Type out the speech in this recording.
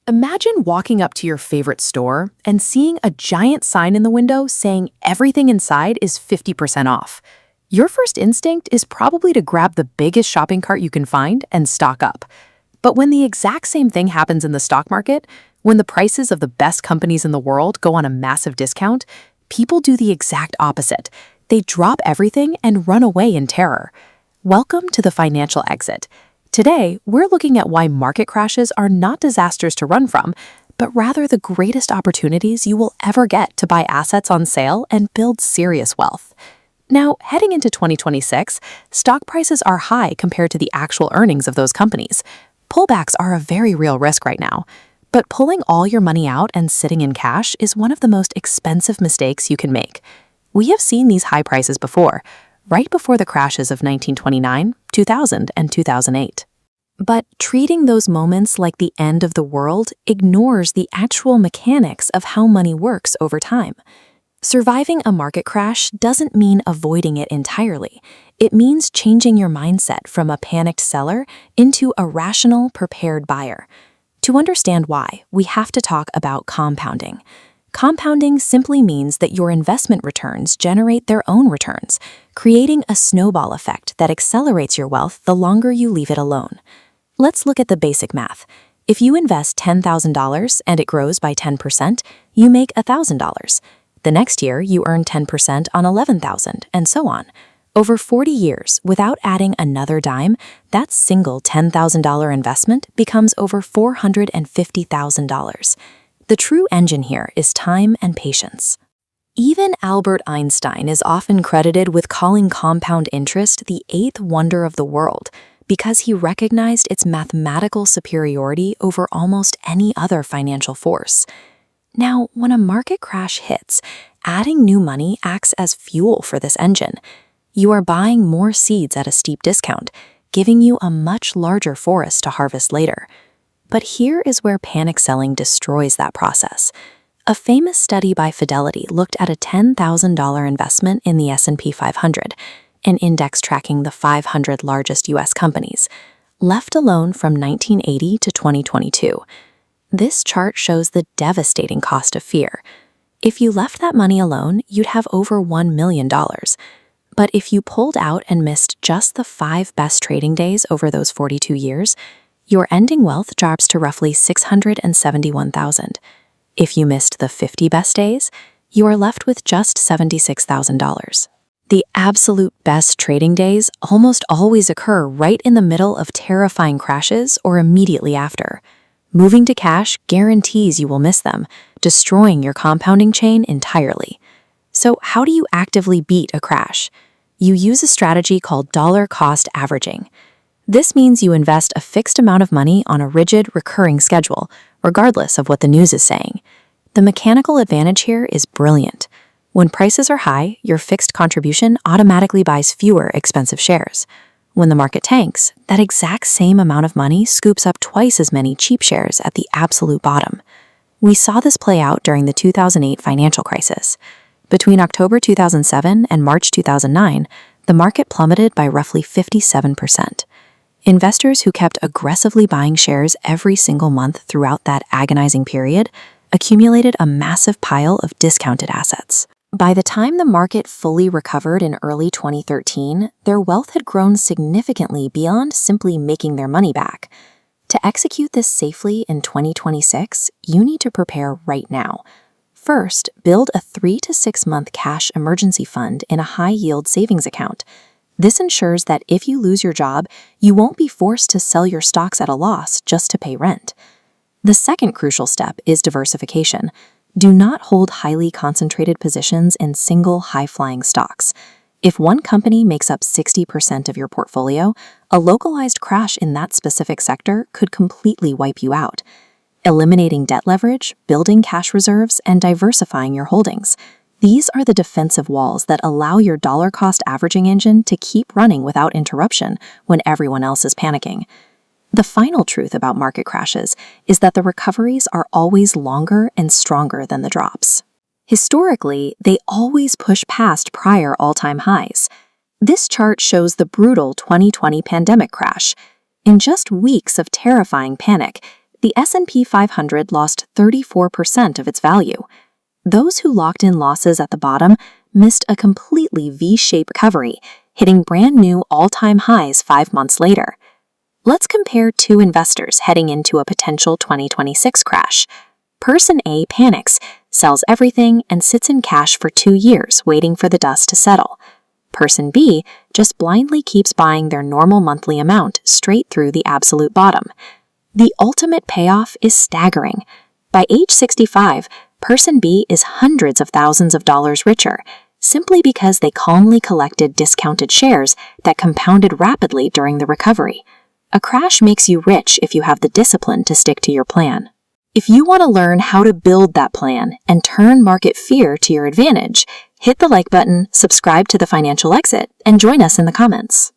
Imagine walking up to your favorite store and seeing a giant sign in the window saying everything inside is 50% off. Your first instinct is probably to grab the biggest shopping cart you can find and stock up. But when the exact same thing happens in the stock market, when the prices of the best companies in the world go on a massive discount, people do the exact opposite. They drop everything and run away in terror. Welcome to the financial exit. Today, we're looking at why market crashes are not disasters to run from, but rather the greatest opportunities you will ever get to buy assets on sale and build serious wealth. Now, heading into 2026, stock prices are high compared to the actual earnings of those companies. Pullbacks are a very real risk right now, but pulling all your money out and sitting in cash is one of the most expensive mistakes you can make. We have seen these high prices before, right before the crashes of 1929, 2000, and 2008. But treating those moments like the end of the world ignores the actual mechanics of how money works over time. Surviving a market crash doesn't mean avoiding it entirely. It means changing your mindset from a panicked seller into a rational, prepared buyer. To understand why, we have to talk about compounding. Compounding simply means that your investment returns generate their own returns, creating a snowball effect that accelerates your wealth the longer you leave it alone. Let's look at the basic math. If you invest $10,000 and it grows by 10%, you make $1,000. The next year, you earn 10% on $11,000, and so on. Over 40 years, without adding another dime, that single $10,000 investment becomes over $450,000. The true engine here is time and patience. Even Albert Einstein is often credited with calling compound interest the eighth wonder of the world because he recognized its mathematical superiority over almost any other financial force. Now, when a market crash hits, adding new money acts as fuel for this engine. You are buying more seeds at a steep discount, giving you a much larger forest to harvest later. But here is where panic selling destroys that process. A famous study by Fidelity looked at a $10,000 investment in the S&P 500, an index tracking the 500 largest U.S. companies, left alone from 1980 to 2022. This chart shows the devastating cost of fear. If you left that money alone, you'd have over $1 million. But if you pulled out and missed just the 5 best trading days over those 42 years, your ending wealth drops to roughly $671,000. If you missed the 50 best days, you are left with just $76,000. The absolute best trading days almost always occur right in the middle of terrifying crashes or immediately after. Moving to cash guarantees you will miss them, destroying your compounding chain entirely. So how do you actively beat a crash? You use a strategy called dollar cost averaging. This means you invest a fixed amount of money on a rigid, recurring schedule, regardless of what the news is saying. The mechanical advantage here is brilliant. When prices are high, your fixed contribution automatically buys fewer expensive shares. When the market tanks, that exact same amount of money scoops up twice as many cheap shares at the absolute bottom. We saw this play out during the 2008 financial crisis. Between October 2007 and March 2009, the market plummeted by roughly 57%. Investors who kept aggressively buying shares every single month throughout that agonizing period accumulated a massive pile of discounted assets. By the time the market fully recovered in early 2013, their wealth had grown significantly beyond simply making their money back. To execute this safely in 2026, you need to prepare right now. First, build a 3 to 6 month cash emergency fund in a high-yield savings account. This ensures that if you lose your job, you won't be forced to sell your stocks at a loss just to pay rent. The second crucial step is diversification. Do not hold highly concentrated positions in single high-flying stocks. If one company makes up 60% of your portfolio, a localized crash in that specific sector could completely wipe you out. Eliminating debt leverage, building cash reserves, and diversifying your holdings. These are the defensive walls that allow your dollar cost averaging engine to keep running without interruption when everyone else is panicking. The final truth about market crashes is that the recoveries are always longer and stronger than the drops. Historically, they always push past prior all-time highs. This chart shows the brutal 2020 pandemic crash. In just weeks of terrifying panic, the S&P 500 lost 34% of its value. Those who locked in losses at the bottom missed a completely V-shaped recovery, hitting brand new all-time highs 5 months later. Let's compare two investors heading into a potential 2026 crash. Person A panics, sells everything, and sits in cash for 2 years waiting for the dust to settle. Person B just blindly keeps buying their normal monthly amount straight through the absolute bottom. The ultimate payoff is staggering. By age 65, Person B is hundreds of thousands of dollars richer, simply because they calmly collected discounted shares that compounded rapidly during the recovery. A crash makes you rich if you have the discipline to stick to your plan. If you want to learn how to build that plan and turn market fear to your advantage, hit the like button, subscribe to The Financial Exit, and join us in the comments.